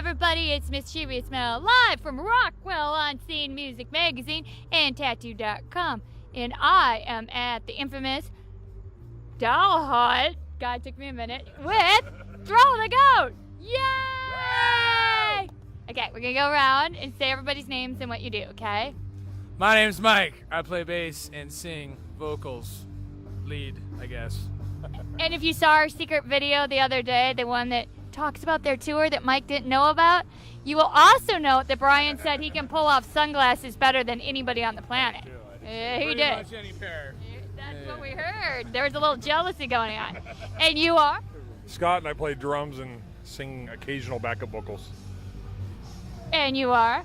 everybody, it's Mischievous Mel live from Rockwell Unscene Music Magazine and Tattoo.com. And I am at the infamous Doll Hut, God, it took me a minute, with Throw the Goat! Yay! Okay, we're gonna go around and say everybody's names and what you do, okay? My name's Mike. I play bass and sing vocals. Lead, I guess. And if you saw our secret video the other day, the one that talks about their tour that Mike didn't know about, you will also note that Brian said he can pull off sunglasses better than anybody on the planet. He did. Much any pair. That's what we heard. There was a little jealousy going on. And you are? Scott, and I play drums and sing occasional backup vocals. And you are?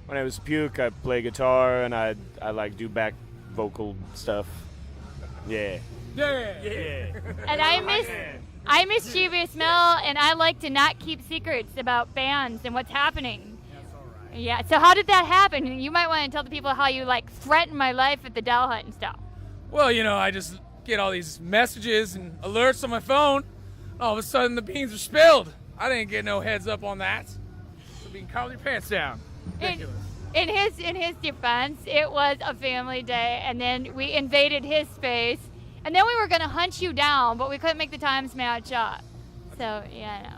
My name is Puke. I play guitar and I like do back vocal stuff. Yeah. Yeah. And I'm Mischievous Mel, and I like to not keep secrets about bands and what's happening. That's all right. Yeah, so how did that happen? You might want to tell the people how you, like, threatened my life at the Doll Hut and stuff. Well, you know, I just get all these messages and alerts on my phone. All of a sudden, the beans are spilled. I didn't get no heads up on that. So being calm your pants down. Ridiculous. In his defense, it was a family day, and then we invaded his space, and then we were going to hunt you down, but we couldn't make the times match up. So, yeah, no.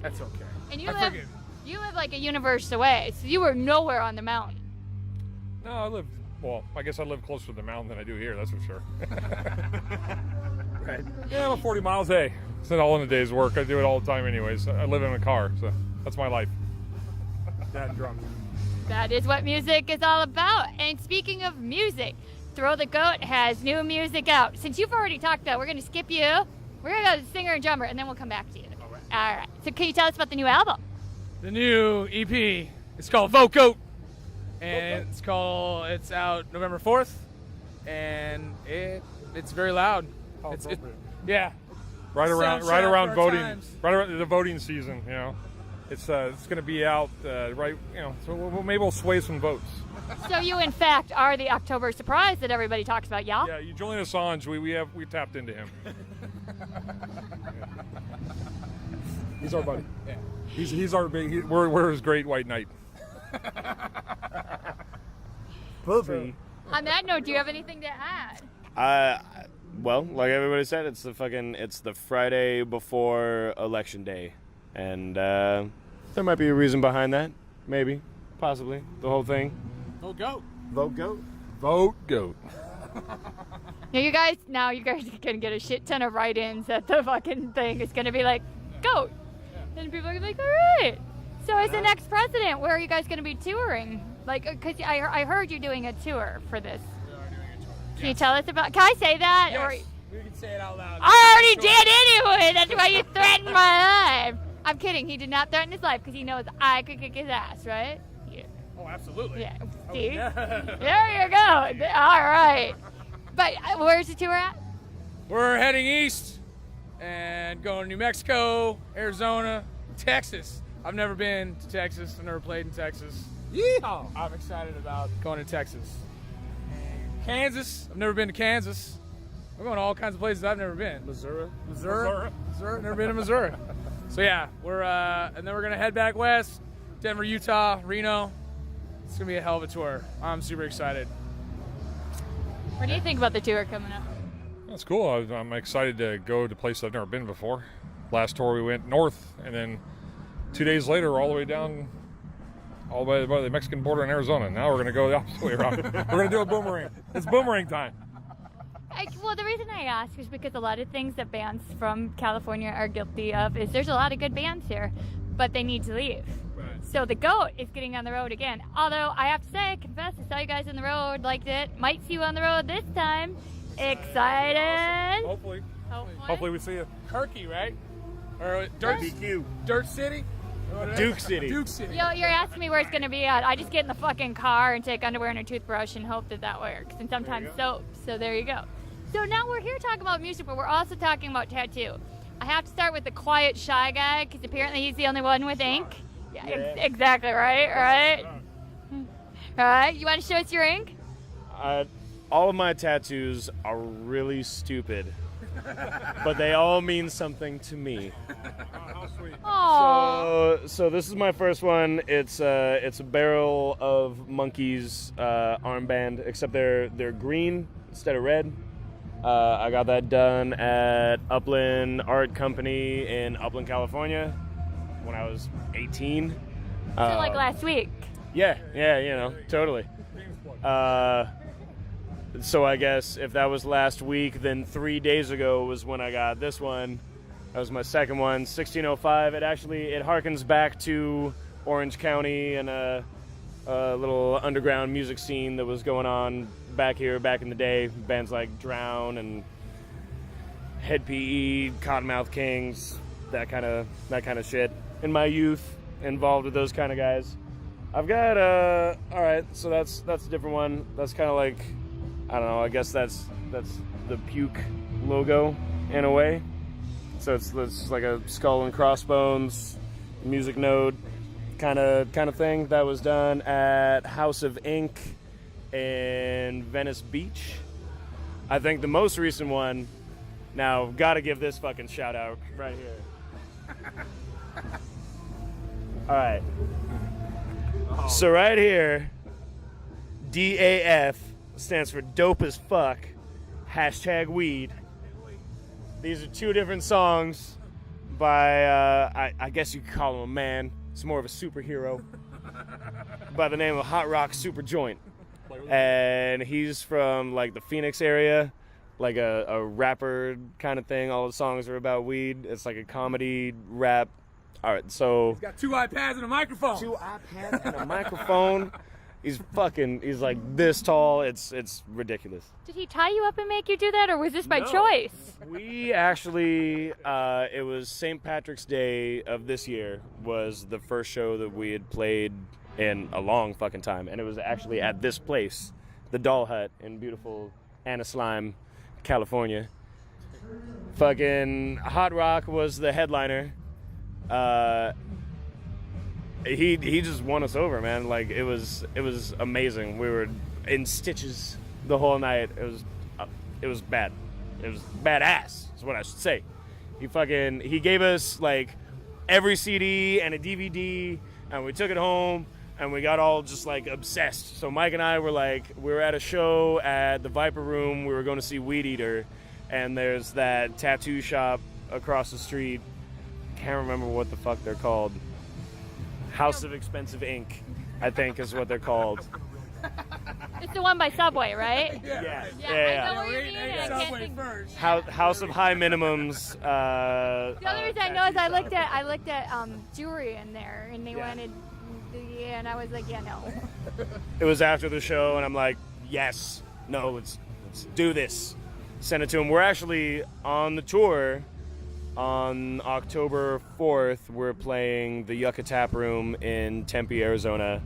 That's okay. And I forgive you live like a universe away, so you were nowhere on the mountain. No, I guess I live closer to the mountain than I do here, that's for sure. Right. Yeah, I'm 40 miles. Hey, it's not all in a day's work. I do it all the time anyways. I live in a car, so that's my life. That and drums. That is what music is all about. And speaking of music, Throw the Goat has new music out. Since you've already talked about it, we're going to skip you. We're going to go to singer and drummer, and then we'll come back to you. All right. So can you tell us about the new album? The new EP is called Vote Goat. And it's out November 4th. And it's very loud. Yeah. Right around Soundtrack for our voting, times. right around the voting season. You know, it's going to be out right. You know, so maybe we'll sway some votes. So you, in fact, are the October surprise that everybody talks about, yeah? Yeah, Julian Assange. We tapped into him. He's our buddy. Yeah. He's our big. We're his great white knight. Puppy. On that note, do you have anything to add? Well, like everybody said, it's the Friday before Election Day, and there might be a reason behind that. Maybe, possibly, the whole thing. Vote Goat. Vote Goat. Vote Goat. You guys are gonna get a shit ton of write-ins at the fucking thing. It's gonna be like, goat. And people are gonna be like, all right. So as the next president, where are you guys gonna be touring? Like, because I heard you're doing a tour for this. We are doing a tour. Can you tell us about, can I say that? Yes. Or, We can say it out loud. I already did anyway. That's why you threatened my life. I'm kidding. He did not threaten his life because he knows I could kick his ass, right? Yeah. Oh, absolutely. Yeah. Oh, See? yeah. There you go. All right. But where's the tour at? We're heading east and going to New Mexico, Arizona, Texas. I've never been to Texas. I've never played in Texas. Yeehaw! I'm excited about going to Texas. Kansas. I've never been to Kansas. We're going to all kinds of places I've never been. Missouri. Never been to Missouri. So yeah, and then we're gonna head back west, Denver, Utah, Reno. It's gonna be a hell of a tour. I'm super excited. What do you think about the tour coming up? That's cool. I'm excited to go to places I've never been before. Last tour we went north, and then 2 days later, all the way down, all the way by the Mexican border in Arizona. Now we're going to go the opposite way around. We're going to do a boomerang. It's boomerang time. Well, the reason I ask is because a lot of things that bands from California are guilty of is there's a lot of good bands here, but they need to leave. Right. So the GOAT is getting on the road again. Although I have to say, confess, I saw you guys on the road, liked it. Might see you on the road this time. Excited? Hopefully. Hopefully we see you. Kirky, right? Or Dirt City? Duke City. Duke City. You're asking me where it's going to be at. I just get in the fucking car and take underwear and a toothbrush and hope that works. And sometimes soap. So there you go. So now we're here talking about music, but we're also talking about tattoo. I have to start with the quiet, shy guy, because apparently he's the only one with ink. Yeah. Exactly, right? All right, you want to show us your ink? All of my tattoos are really stupid. but they all mean something to me. How sweet. Aww. So this is my first one. It's a barrel of monkeys armband, except they're green instead of red. I got that done at Upland Art Company in Upland, California, when I was 18. So like last week. Yeah, totally. So I guess if that was last week, then 3 days ago was when I got this one. That was my second one, 1605. It harkens back to Orange County and a little underground music scene that was going on back here back in the day. Bands like Drown and Head PE, Cottonmouth Kings, that kind of shit. In my youth, involved with those kind of guys. I've got all right. So that's a different one. That's kind of like, I don't know. I guess that's the Puke logo in a way. So it's like a skull and crossbones music node kind of thing. That was done at House of Ink in Venice Beach. I think the most recent one. Now, gotta give this fucking shout out right here. All right. So right here, DAF stands for dope as fuck, #weed. These are two different songs by, I guess you could call him a man. It's more of a superhero. By the name of Hot Rock Super Joint. And he's from like the Phoenix area, like a rapper kind of thing. All the songs are about weed. It's like a comedy rap. All right, so He's got 2 iPads and a microphone. 2 iPads and a microphone. He's like this tall. It's ridiculous. Did he tie you up and make you do that, or was this by choice? We actually, it was St. Patrick's Day of this year was the first show that we had played in a long fucking time. And it was actually at this place, the Doll Hut in beautiful Anaslime, California. Fucking Hot Rock was the headliner. He just won us over, man. Like it was amazing. We were in stitches the whole night. It was bad. It was badass. Is what I should say. He gave us like every CD and a DVD, and we took it home and we got all just like obsessed. So Mike and I were we were at a show at the Viper Room. We were going to see Weed Eater, and there's that tattoo shop across the street. Can't remember what the fuck they're called. House of Expensive Ink, I think is what they're called. It's the one by Subway, right? Yeah. I know what you mean. I can't Subway think. first. House of High Minimums. The other reason I know is I looked at jewelry in there, and they wanted, and I was like, yeah, no. It was after the show, and I'm like, yes, no, let's do this. Send it to him. We're actually on the tour. On October 4th, we're playing the Yucca Tap Room in Tempe, Arizona,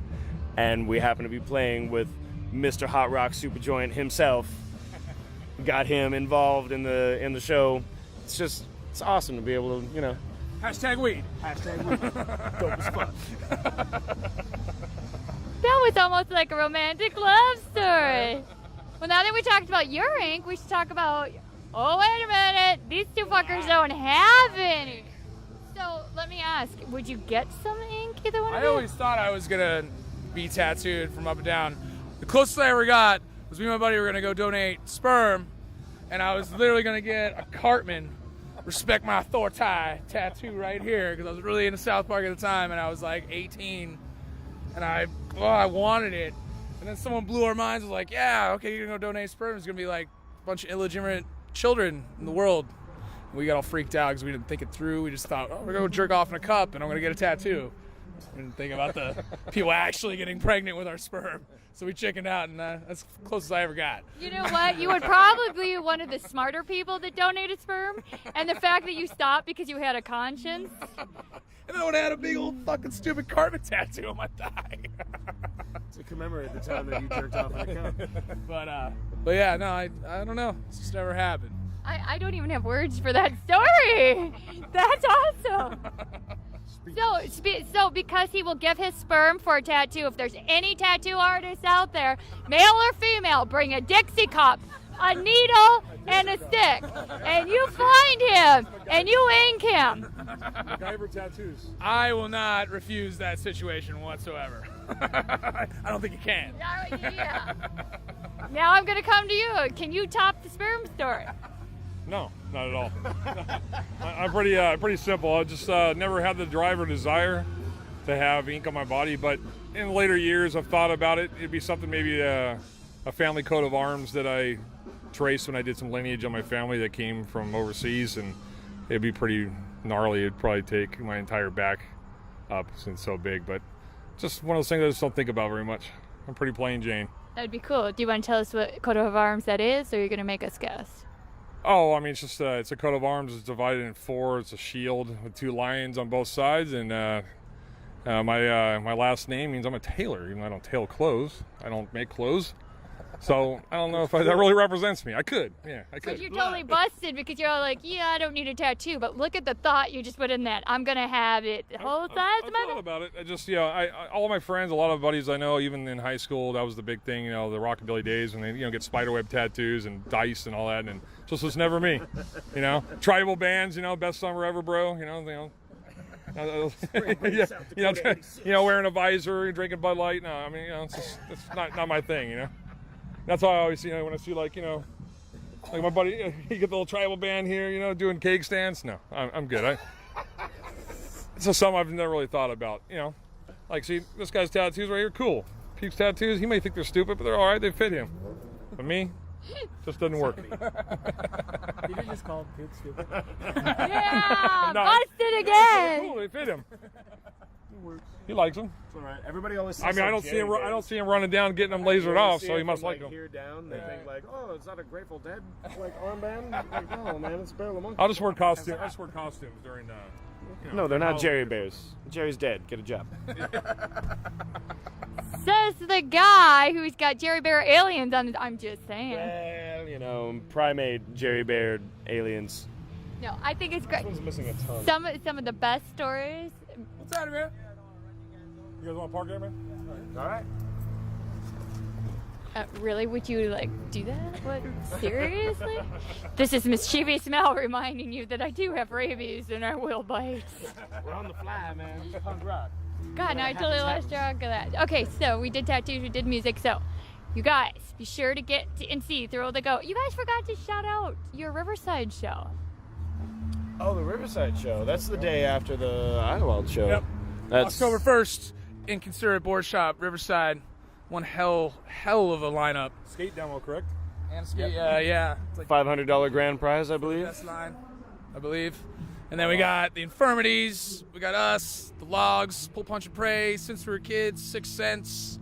and we happen to be playing with Mr. Hot Rock Super Joint himself. Got him involved in the show. It's awesome to be able to, #weed. #weed. Dope as fuck. That was almost like a romantic love story. Well, now that we talked about your ink, we should talk about. Oh, wait a minute. These two fuckers don't have any. So, let me ask, would you get some ink, either one of I you? always thought I was going to be tattooed from up and down. The closest I ever got was me and my buddy were going to go donate sperm, and I was literally going to get a Cartman, respect my authority tattoo right here, because I was really into South Park at the time, and I was like 18, and I wanted it. And then someone blew our minds, was like, yeah, okay, you're going to go donate sperm. It's going to be like a bunch of illegitimate children in the world. We got all freaked out because we didn't think it through. We just thought, we're going to jerk off in a cup and I'm going to get a tattoo. We didn't think about the people actually getting pregnant with our sperm. So we chickened out, and that's the closest I ever got. You know what? You would probably be one of the smarter people that donated sperm, and the fact that you stopped because you had a conscience. And then I would have had a big old fucking stupid Cartman tattoo on my thigh. To commemorate the time that you jerked off in a cup. But yeah, no, I don't know. It's just never happened. I don't even have words for that story. That's awesome. So because he will give his sperm for a tattoo, if there's any tattoo artists out there, male or female, bring a Dixie cup, a needle and a stick, and you find him, and you ink him. MacGyver tattoos. I will not refuse that situation whatsoever. I don't think you can. Yeah. Now I'm gonna come to you. Can you top the sperm story? No, not at all. I'm pretty simple. I just never had the drive or desire to have ink on my body, but in later years I've thought about it. It'd be something, maybe a family coat of arms that I traced when I did some lineage on my family that came from overseas, and it'd be pretty gnarly. It'd probably take my entire back up since it's so big, but just one of those things I just don't think about very much. I'm pretty plain Jane. That'd be cool. Do you want to tell us what coat of arms that is, or are you gonna make us guess? Oh, I mean, it's just it's a coat of arms. It's divided in four. It's a shield with two lions on both sides, and my last name means I'm a tailor, even though I don't tail clothes. I don't make clothes. So I don't know if that really represents me. I could. Yeah, I could. So you're totally busted because you're all like, yeah, I don't need a tattoo, but look at the thought you just put in that. I'm gonna have it the whole size I of my thought about it. I just, all my friends, a lot of buddies I know, even in high school, that was the big thing. The rockabilly days when they, get spiderweb tattoos and dice and all that, and just was never me. Tribal bands, best summer ever, bro. Wearing a visor and drinking Bud Light. No, I mean, it's not my thing. That's why I always, when I see like my buddy, you get the little tribal band here, doing cake stands. No, I'm good. It's just something I've never really thought about. Like, see, this guy's tattoos right here, cool. Puke's tattoos, he may think they're stupid, but they're all right. They fit him. But me, just doesn't work. Did you just call Puke stupid? Yeah, No. busted again. Cool, they fit him. He likes them. It's all right. Everybody always. I mean, I don't see him running down, getting them lasered off, so he must like them. Here down, they think like, oh, is that a Grateful Dead armband? Like, no, man, it's Bear Lamont. I'll just wear costumes. During. No, they're not Jerry Bears. Jerry's dead. Get a job. Says the guy who's got Jerry Bear aliens on his. I'm just saying. Well, primate Jerry Bear aliens. No, I think it's great. This one's missing a ton. Some of the best stories. What's that, man? You guys want to park there, man? All right. Really? Would you do that? What? Seriously? This is mischievous Mel reminding you that I do have rabies and I will bite. We're on the fly, man. Punk rock. God, no, I totally lost track of that. Okay, so we did tattoos, we did music. So, you guys, be sure to get to NC, Thrill to Go. You guys forgot to shout out your Riverside show. Oh, the Riverside show. That's the day after the Idlewild show. Yep. That's October 1st, Inconsiderate Board Shop, Riverside. One hell of a lineup. Skate demo, correct? And skate, yeah. It's like $500 grand prize, I believe. best line, I believe. And then we got the Infirmities, we got us, the Logs, Pull Punch and Pray, Since We Were Kids, 6 Cents,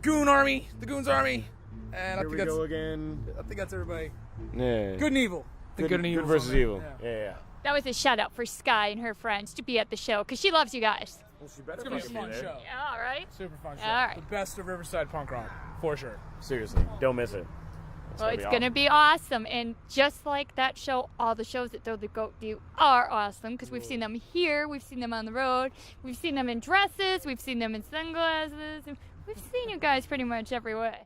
Goon Army, the Goons Army, and Here we go again. I think that's everybody. Yeah. Good and Evil. Good, and Evil. good versus evil. Yeah. Yeah. That was a shout out for Sky and her friends to be at the show because she loves you guys. Well, she better It's gonna be a fucking fun there. show. Yeah, all right. Super fun show. All right. The best of Riverside punk rock, for sure. Seriously, don't miss it. Well, it's going to be awesome. And just like that show, all the shows that Throw the Goat do are awesome because we've seen them here, we've seen them on the road, we've seen them in dresses, we've seen them in sunglasses. We've seen you guys pretty much every way.